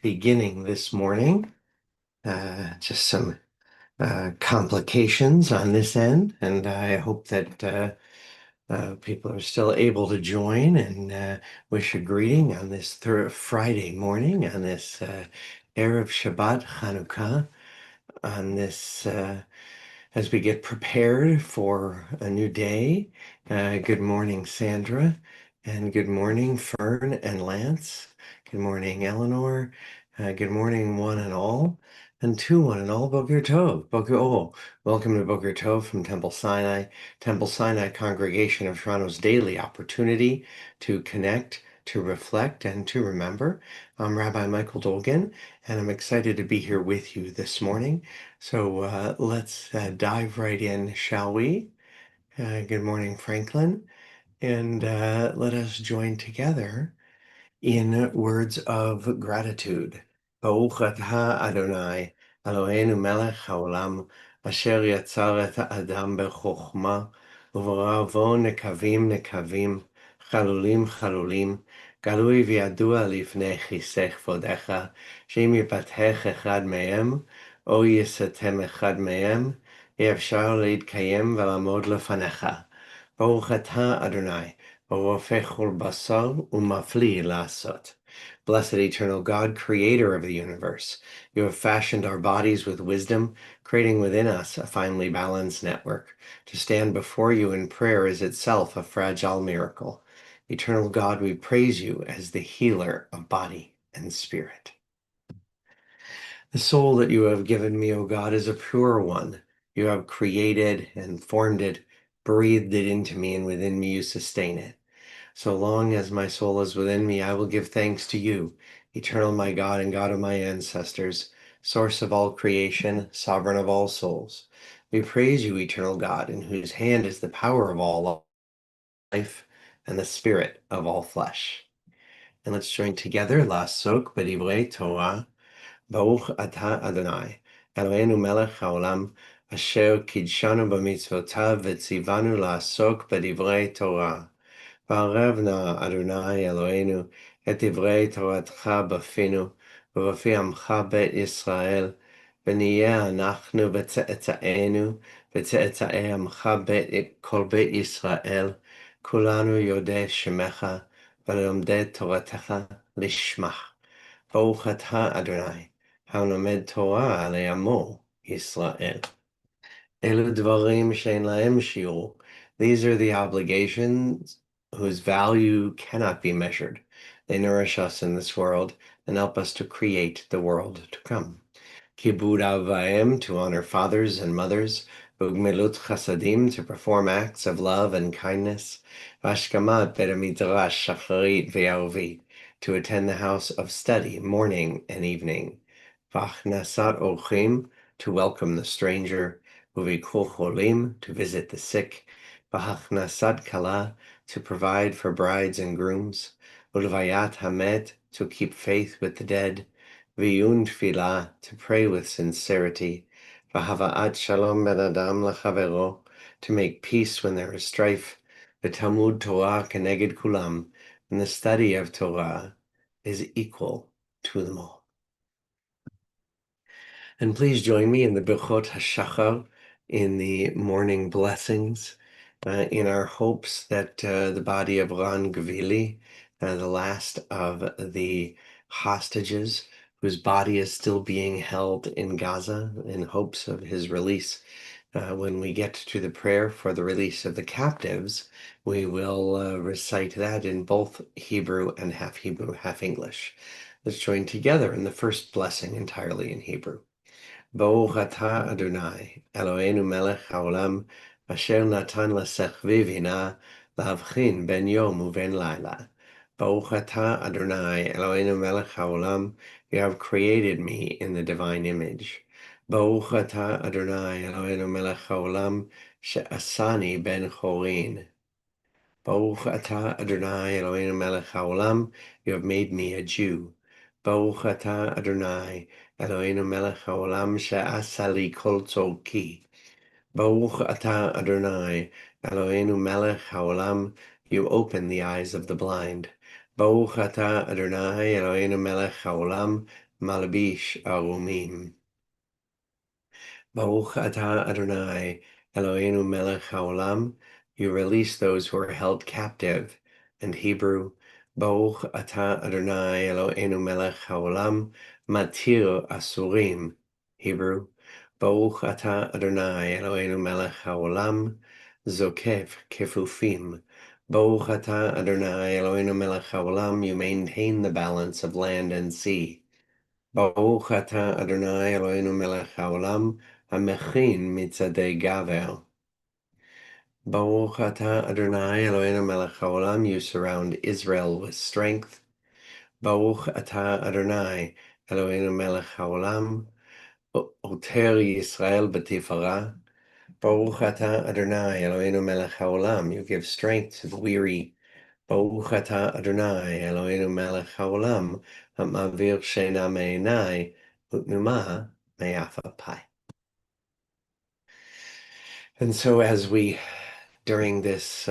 beginning this morning. Just some complications on this end, and I hope that people are still able to join and wish a greeting on this Friday morning, on this Erev Shabbat Chanukah, on this as we get prepared for a new day. Good morning, Sandra, and good morning, Fern and Lance. Good morning, Eleanor. Good morning, one and all, and to one and all, Boker Tov. Welcome to Boker Tov from Temple Sinai. Temple Sinai Congregation of Toronto's daily opportunity to connect, to reflect, and to remember. I'm Rabbi Michael Dolgan, and I'm excited to be here with you this morning. So let's dive right in, shall we? Good morning, Franklin. And let us join together in words of gratitude. Baruch atah Adonai, Eloheinu melech haolam, asher yatzar et ha'adam bechokma, uberavo nekavim nekavim, chalulim chalulim, galui v'yadua lifnei chisech vodecha, שאם ייפתח אחד מהם, או יסתם אחד מהם, יהיה אפשר להתקיים ולעמוד לפניך. ברוך אתה אדוני, ברופא כל בשר ומפליא לעשות. Blessed eternal God, creator of the universe, you have fashioned our bodies with wisdom, creating within us a finely balanced network. To stand before you in prayer is itself a fragile miracle. Eternal God, we praise you as the healer of body and spirit. The soul that you have given me, O God, is a pure one. You have created and formed it, breathed it into me, and within me you sustain it. So long as my soul is within me, I will give thanks to you, eternal my God and God of my ancestors, source of all creation, sovereign of all souls. We praise you, eternal God, in whose hand is the power of all life and the spirit of all flesh. And let's join together, Lasok b'divrei Torah, Baruch atah Adonai, Eloheinu melech haolam, asher kidshanu b'mitzvotav v'tzivanu la'asok b'divrei Torah. וערב נא אדוני אלוהינו את דברי תורתך בפינו ובפי עמך בית ישראל, ונהיה אנחנו וצאצאינו וצאצאי עמך כל בית ישראל, כולנו יודעי שמך ולומדי תורתך לשמך. ברוך אתה אדוני, הלומד תורה לעמו ישראל. אלו דברים שאין להם שיעור. These are the obligations whose value cannot be measured. They nourish us in this world and help us to create the world to come. Kibud av va'em, to honor fathers and mothers. Ugmilut chasadim, to perform acts of love and kindness. Vashkamat bet midrash shacharit ve'arvi, to attend the house of study morning and evening. Vachnasat orchim, to welcome the stranger. Uvikur cholim, to visit the sick. V'hachnasat kala, to provide for brides and grooms. Ulvayat hamet, to keep faith with the dead. V'yun tfilah, to pray with sincerity. V'hava'at shalom ben adam lechavero, to make peace when there is strife. V'talmud Torah keneged kulam, and the study of Torah is equal to them all. And please join me in the Birchot HaShachar, in the morning blessings, in our hopes that the body of Ran Gvili, the last of the hostages, whose body is still being held in Gaza, in hopes of his release. When we get to the prayer for the release of the captives, we will recite that in both Hebrew, half English. Let's join together in the first blessing entirely in Hebrew. Baruch atah Adonai, Eloheinu melech haolam, asher natan l'sechvi vina, להבחין ben yom uben laila. Baruch atah Adonai, Eloheinu melech haolam, you have created me in the divine image. Baruch atah Adonai, Eloheinu melech haolam, she'asani ben chorin. Baruch atah Adonai, Eloheinu melech haolam, you have made me a Jew. Baruch atah Adonai, Eloheinu melech haolam, she'asa li kol tzorki. Baruch atah Adonai, Eloheinu melech haolam, you open the eyes of the blind. Baruch atah Adonai, Eloheinu melech haolam, Malabish Arumim. Baruch atah Adonai, Eloheinu melech haolam. You release those who are held captive. And Hebrew, Baruch atah Adonai, Eloheinu melech haolam, matir asurim. Hebrew, Baruch atah Adonai, Eloheinu melech haolam, zokef kefufim. Baruch atah Adonai, Eloheinu melech haolam. You maintain the balance of land and sea. Baruch atah Adonai Eloheinu melech haolam, hamechin mitzadei gavel. Baruch atah Adonai Eloheinu melech haolam, you surround Israel with strength. Baruch atah Adonai Eloheinu melech haolam, oter Yisrael b'tifara. Baruch atah Adonai Eloheinu melech haolam, you give strength to the weary. Baruch atah Adonai Eloheinu melech haolam, hamavir sheina me'enai, utnuma me'afa pai. And so as we, during this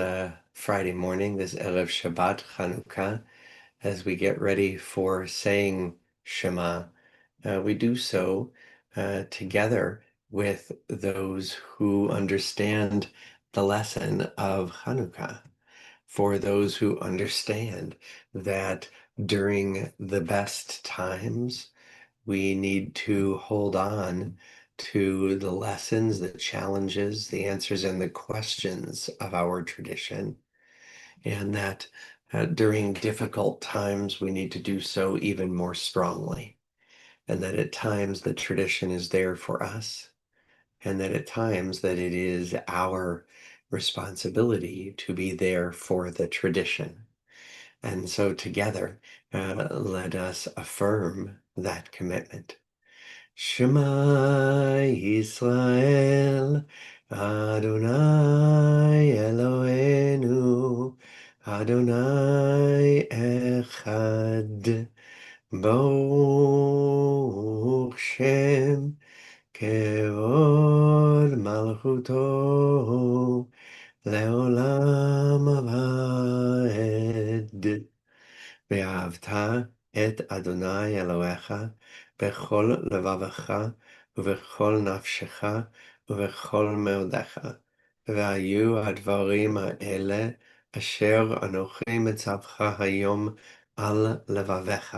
Friday morning, this Erev Shabbat Chanukah, as we get ready for saying Shema, we do so together with those who understand the lesson of Chanukah. For those who understand that during the best times, we need to hold on to the lessons, the challenges, the answers, and the questions of our tradition. And that during difficult times, we need to do so even more strongly. And that at times the tradition is there for us. And that at times that it is our responsibility to be there for the tradition. And so together, let us affirm that commitment. Shema Yisrael, Adonai Eloheinu, Adonai Echad, Baruch Shem, Kevod Malchuto, Leolam Aved. ואהבת את אדוני אלוהיך בכל לבבך ובכל נפשך ובכל מאודך. והיו הדברים האלה אשר אנוכי מצווך היום על לבביך,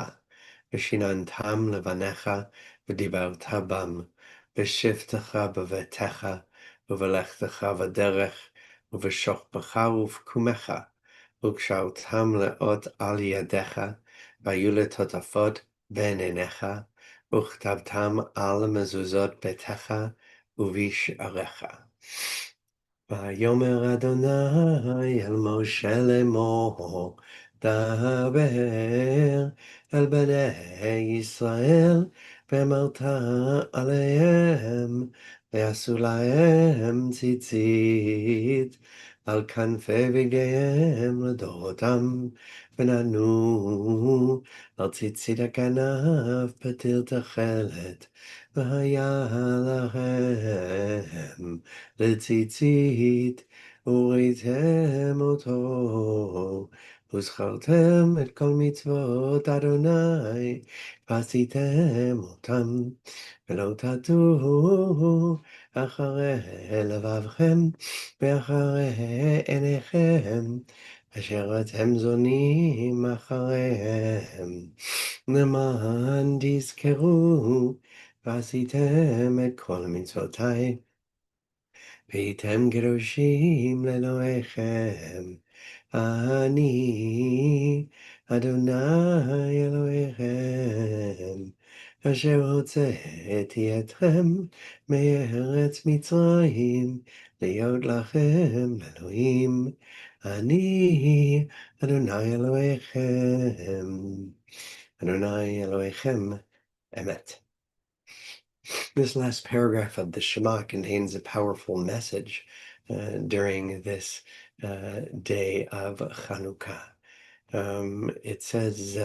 ושיננתם לבניך ודיברת בם, בשבתך בביתך ובלכתך בדרך ובשוכבך ובקומך. וקשרתם לאות על ידיך, והיו לטוטפות בין עיניך, וכתבתם על מזוזות ביתך ובשעריך. ויאמר אדוני אל משה לאמור, דבר אל בני ישראל, ואמרת עליהם, ועשו להם ציצית על כנפי בגדיהם לדורותם, ונתנו על ציצית הכנף פתיל תכלת, והיה לכם לציצית, וראיתם אותו, וזכרתם את כל מצוות אדוני, ועשיתם אותם, ולא תטו אחרי לבבכם, ואחרי עיניכם, אשר אתם זונים אחריהם, למען תזכרו, ועשיתם את כל מצוותיי, והייתם קדושים לאלוהיכם. אני, אדוני אלוהיכם, אשר הוצאתי אתכם מארץ מצרים, להיות לכם אלוהים. אני, אדוני אלוהיכם. אדוני אלוהיכם, אמת. This last paragraph of the Shema contains a powerful message during this day of Chanukah. It says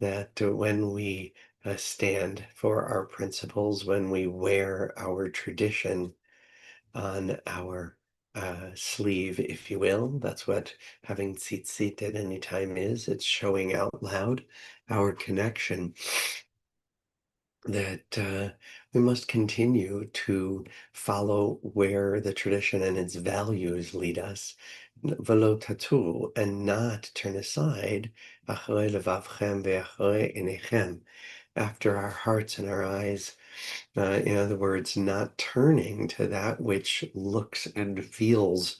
that when we stand for our principles, when we wear our tradition on our sleeve, if you will, that's what having tzitzit at any time is. It's showing out loud our connection that we must continue to follow where the tradition and its values lead us, velo tatu, and not turn aside, acharei levavchem ve'acharei einechem, after our hearts and our eyes. In other words, not turning to that which looks and feels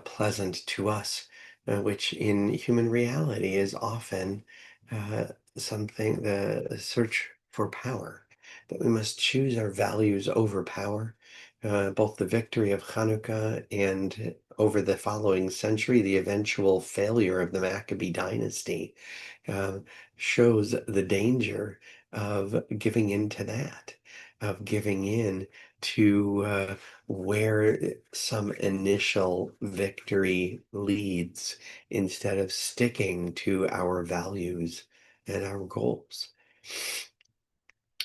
pleasant to us, which in human reality is often uh, something, the search for power, that we must choose our values over power. Both the victory of Hanukkah and over the following century, the eventual failure of the Maccabee dynasty um, shows the danger of giving in to that, of giving in to where some initial victory leads instead of sticking to our values and our goals.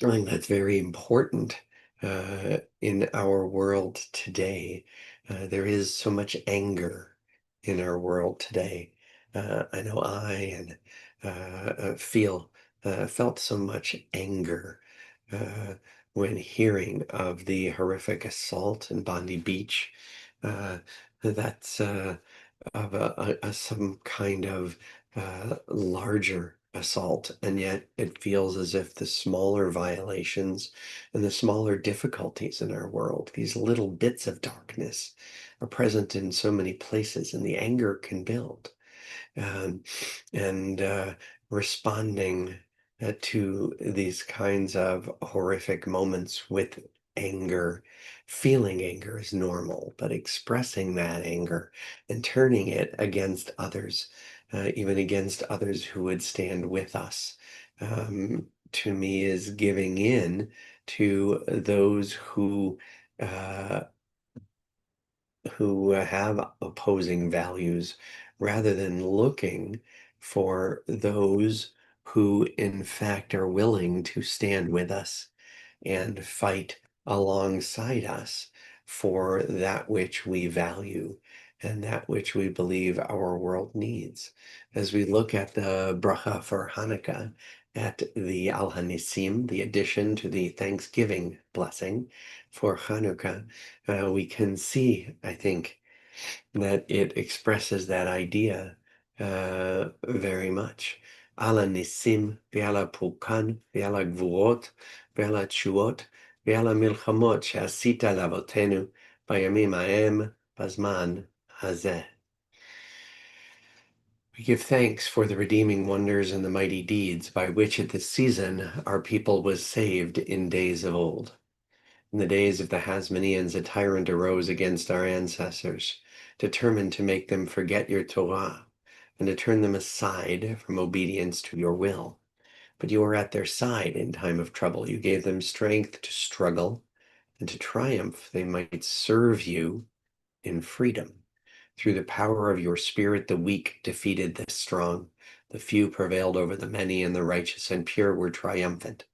I think that's very important in our world today. There is so much anger in our world today. I know felt so much anger uh, when hearing of the horrific assault in Bondi Beach. Uh, that's of some kind of larger assault, and yet it feels as if the smaller violations and the smaller difficulties in our world, these little bits of darkness, are present in so many places, and the anger can build. Um, and responding to these kinds of horrific moments with anger, feeling anger is normal, but expressing that anger and turning it against others, even against others who would stand with us, to me is giving in to those uh, who have opposing values rather than looking for those who, in fact, are willing to stand with us and fight alongside us for that which we value and that which we believe our world needs. As we look at the bracha for Hanukkah, at the Al Hanisim, the addition to the Thanksgiving blessing for Hanukkah, we can see, I think, that it expresses that idea very much. Ala nisim, ve'ala pulkan, ve'ala gvurot, ve'ala tshuot, ve'ala milchamot she'asita lavotenu, bayamim ha'em, bazman hazeh. We give thanks for the redeeming wonders and the mighty deeds by which at this season our people was saved in days of old. In the days of the Hasmoneans, a tyrant arose against our ancestors, determined to make them forget your Torah and to turn them aside from obedience to your will. But you were at their side in time of trouble. You gave them strength to struggle and to triumph. They might serve you in freedom. Through the power of your spirit, the weak defeated the strong. The few prevailed over the many, and the righteous and pure were triumphant.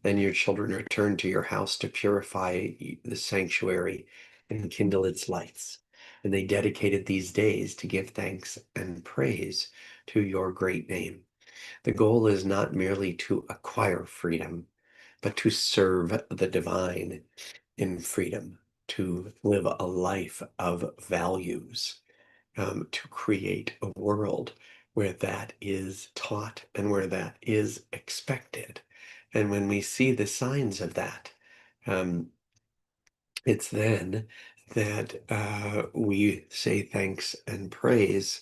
Then your children returned to your house to purify the sanctuary and kindle its lights. And they dedicated these days to give thanks and praise to your great name. The goal is not merely to acquire freedom, but to serve the divine in freedom, to live a life of values, to create a world where that is taught and where that is expected. And when we see the signs of that, um, it's then that we say thanks and praise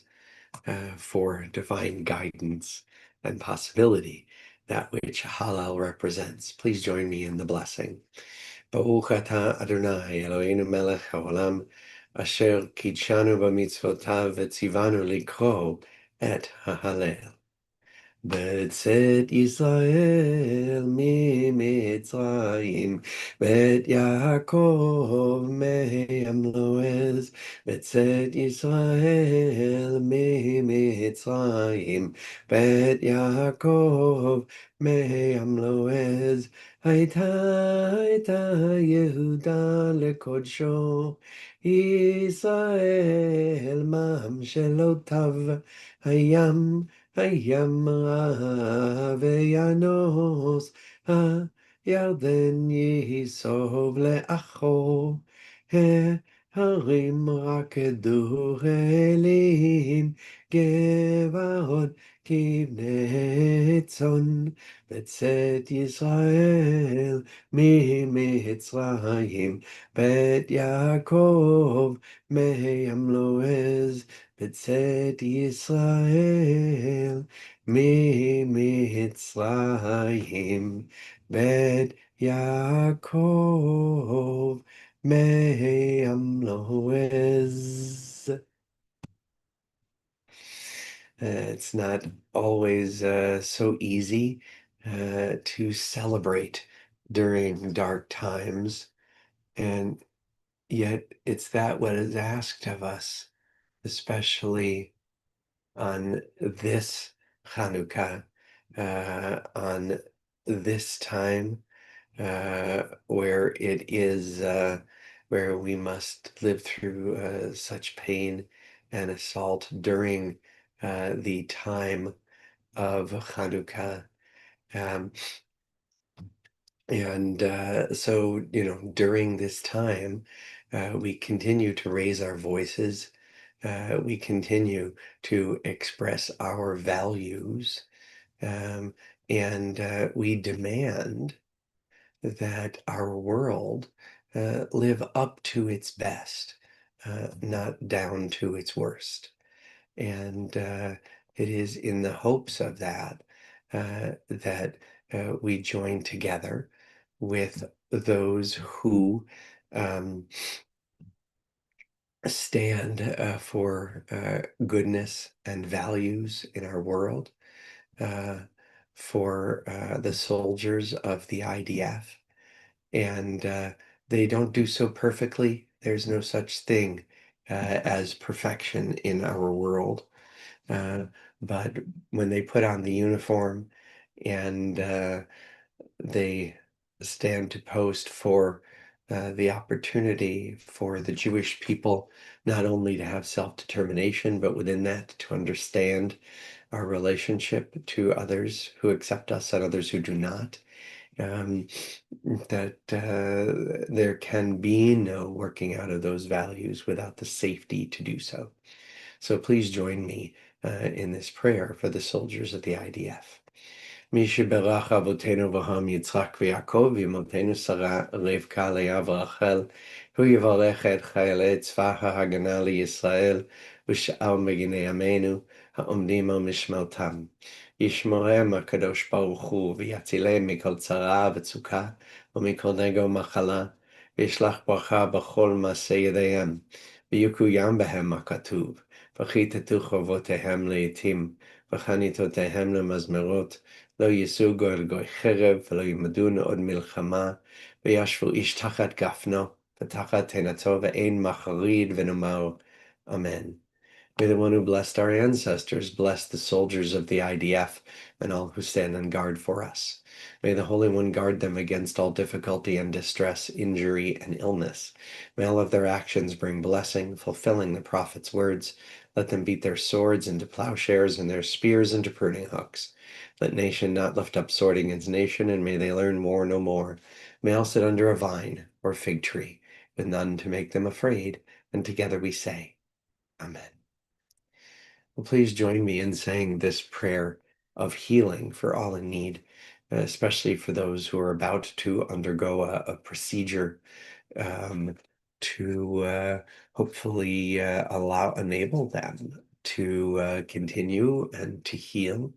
for divine guidance and possibility, that which Halal represents. Please join me in the blessing. Baruch atah Adonai Eloheinu melech haolam, asher kidshanu b'mitzvotav v'tzivanu likro et hahallel. בצאת ישראל ממצרים, בית יעקב מעם לועז. בצאת ישראל ממצרים, בית יעקב מעם לועז. הייתה יהודה לקודשו, ישראל ממשלותיו. הים Hayam Aveyanos ירדן ייסוב לאחור, ההרים רקדו אלים, גבעות כבני צאן, בצאת ישראל ממצרים, בית יעקב מים לועז, בצאת ישראל ממצרים. בית יעקב מים לועז. It's not always so easy to celebrate during dark times, and yet it's that what is asked of us, especially on this Hanukkah, on this time where it is where we must live through such pain and assault during the time of Hanukkah. Um, and so, during this time, we continue to raise our voices. We continue to express our values, um, and we demand that our world live up to its best, not down to its worst. And it is in the hopes of that that we join together with those who um, stand for goodness and values in our world, uh, for the soldiers of the IDF. And they don't do so perfectly. There's no such thing as perfection in our world. Uh, but when they put on the uniform and they stand to post for the opportunity for the Jewish people not only to have self-determination, but within that to understand our relationship to others who accept us and others who do not. Um, that there can be no working out of those values without the safety to do so. So please join me in this prayer for the soldiers of the IDF. מי שברך אבותינו אברהם, יצחק ויעקב, ואמותינו שרה, רבקה, לאה ורחל, הוא יברך את חיילי צבא ההגנה לישראל ושאר מגיני עמנו העומדים על משמרתם. ישמרם הקדוש ברוך הוא ויצילם מכל צרה וצוקה ומכל נגע ומחלה, וישלח ברכה בכל מעשה ידיהם, ויקוים בהם הכתוב, וכיתתו חורבותיהם לעתים, וחניתותיהם למזמרות, לא יישאו גוי לגוי חרב, ולא ילמדון עוד מלחמה, וישבו איש תחת גפנו, ותחת תאנתו, ואין מחריד, ונאמר, Amen. May the one who blessed our ancestors bless the soldiers of the IDF and all who stand on guard for us. May the Holy One guard them against all difficulty and distress, injury and illness. May all of their actions bring blessing, fulfilling the prophet's words. Let them beat their swords into plowshares and their spears into pruning hooks. Let nation not lift up sword against nation, and may they learn war no more. May all sit under a vine or fig tree, with none to make them afraid, and together we say, Amen. Well, please join me in saying this prayer of healing for all in need, especially for those who are about to undergo a procedure to hopefully enable them to continue and to heal.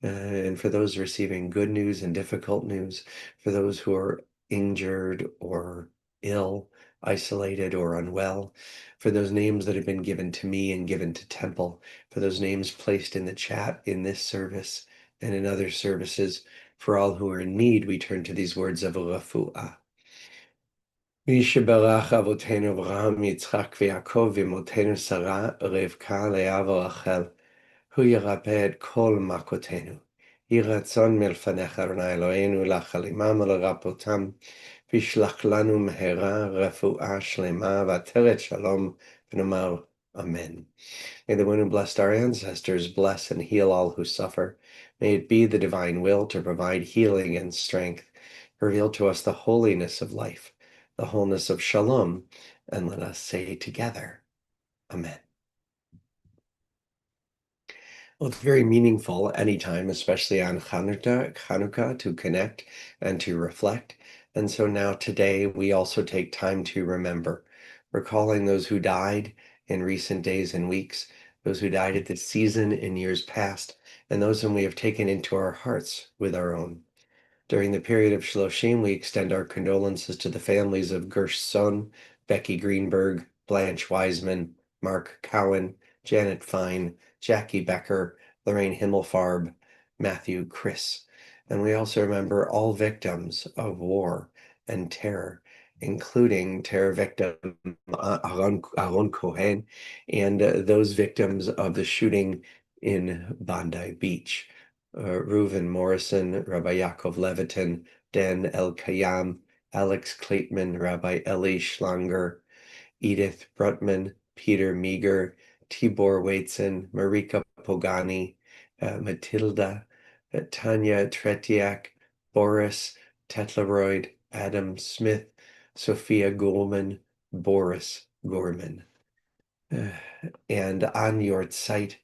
And for those receiving good news and difficult news, for those who are injured or ill, isolated or unwell, for those names that have been given to me and given to Temple, for those names placed in the chat in this service and in other services, for all who are in need, we turn to these words of refuah. מי שברך אבותינו אברהם, יצחק ויעקב, ואמותינו שרה, רבקה, לאה ורחל, הוא ירפא את כל מכותינו. יהי רצון מלפניך, אדוני אלוהינו, להחלימם ולרפאותם, וישלח לנו מהרה רפואה שלמה ועטרת שלום, ונאמר Amen. May the one who blessed our ancestors bless and heal all who suffer. May it be the divine will to provide healing and strength Reveal to us the holiness of life, the wholeness of shalom, and let us say together, Amen. Well, it's very meaningful anytime, especially on Hanukkah, to connect and to reflect. And so now today we also take time to remember, recalling those who died in recent days and weeks, those who died at this season in years past, and those whom we have taken into our hearts with our own. During the period of Shloshim, we extend our condolences to the families of Gershon, Becky Greenberg, Blanche Wiseman, Mark Cowan, Janet Fine, Jackie Becker, Lorraine Himmelfarb, Matthew Chris. And we also remember all victims of war and terror, including terror victim Aaron Cohen and those victims of the shooting in Bondi Beach. Reuven Morrison, Rabbi Yaakov Levitin, Dan El-Kayam, Alex Klaitman, Rabbi Eli Schlanger, Edith Brutman, Peter Meager, Tibor Waitzen, Marika Pogani, Matilda, Tanya Tretiak, Boris Tetleroyd, Adam Smith, Sophia Gorman, Boris Gorman. And on Yahrzeit,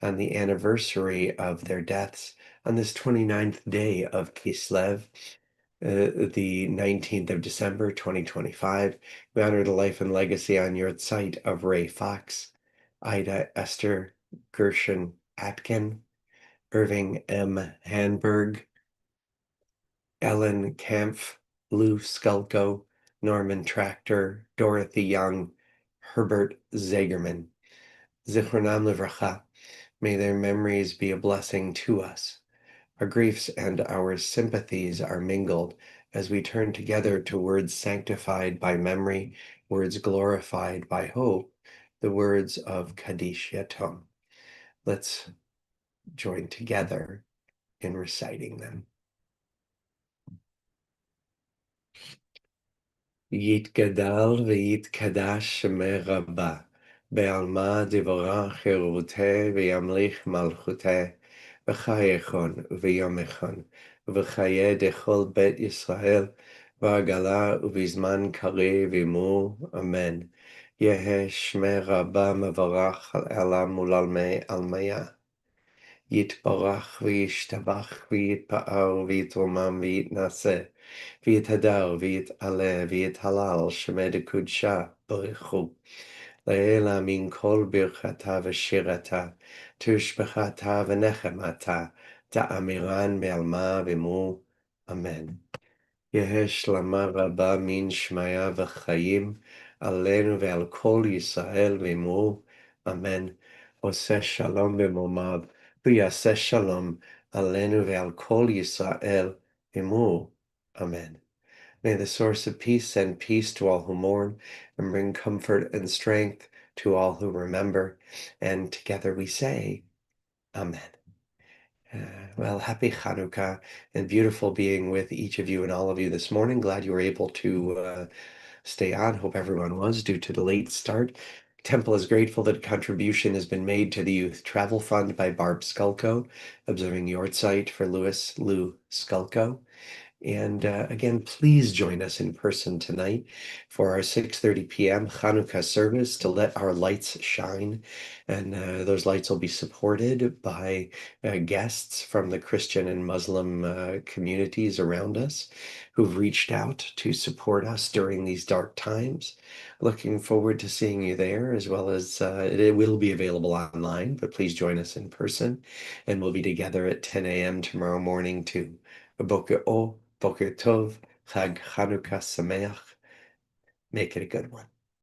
on the anniversary of their deaths, on this 29th day of Kislev, the 19th of December, 2025, we honor the life and legacy on Yahrzeit of Ray Fox, Ida Esther Gershon Atkin, Irving M. Hanberg, Ellen Kampf, Lou Skulko, Norman Tractor, Dorothy Young, Herbert Zagerman. Zichronam Livracha, may their memories be a blessing to us. Our griefs and our sympathies are mingled as we turn together to words sanctified by memory, words glorified by hope, the words of Kaddish Yatom. Let's join together in reciting them. יתגדל ויתקדש שמך רבה, בעלמא דבורה חירותה וימליך מלכותה, בחייכון וביומכון, ובחיי דכל בית ישראל, בעגלה ובזמן קריב עמו, אמן. יהא שמך רבה מבורך על עולם ולעלמי עלמיה. יתברך וישתבח ויתפאר ויתרומם ויתנשא. ויתהדר ויתעלה ויתהלל שמי דקודשה ברכו. לעילא מן כל ברכתה ושירתה, תשבחתה ונחמתה, תאמירן בעלמא ועמו, אמן. יהא שלמה רבה מן שמיה וחיים, עלינו ועל כל ישראל ועמו, אמן. עושה שלום במרומיו, ויעשה שלום עלינו ועל כל ישראל ועמו, amen. May the source of peace send peace to all who mourn and bring comfort and strength to all who remember. And together we say, Amen. Well, happy Hanukkah and beautiful being with each of you and all of you this morning. Glad you were able to stay on. Hope everyone was due to the late start. Temple is grateful that a contribution has been made to the Youth Travel Fund by Barb Skulko, observing Yahrzeit for Lou Skulko. And again, please join us in person tonight for our 6:30 p.m. Hanukkah service to let our lights shine. And those lights will be supported by guests from the Christian and Muslim communities around us who've reached out to support us during these dark times. Looking forward to seeing you there, as well as it will be available online, but please join us in person. And we'll be together at 10 a.m. tomorrow morning too. Boker Tov, Chag Hanukkah Sameach. Make it a good one.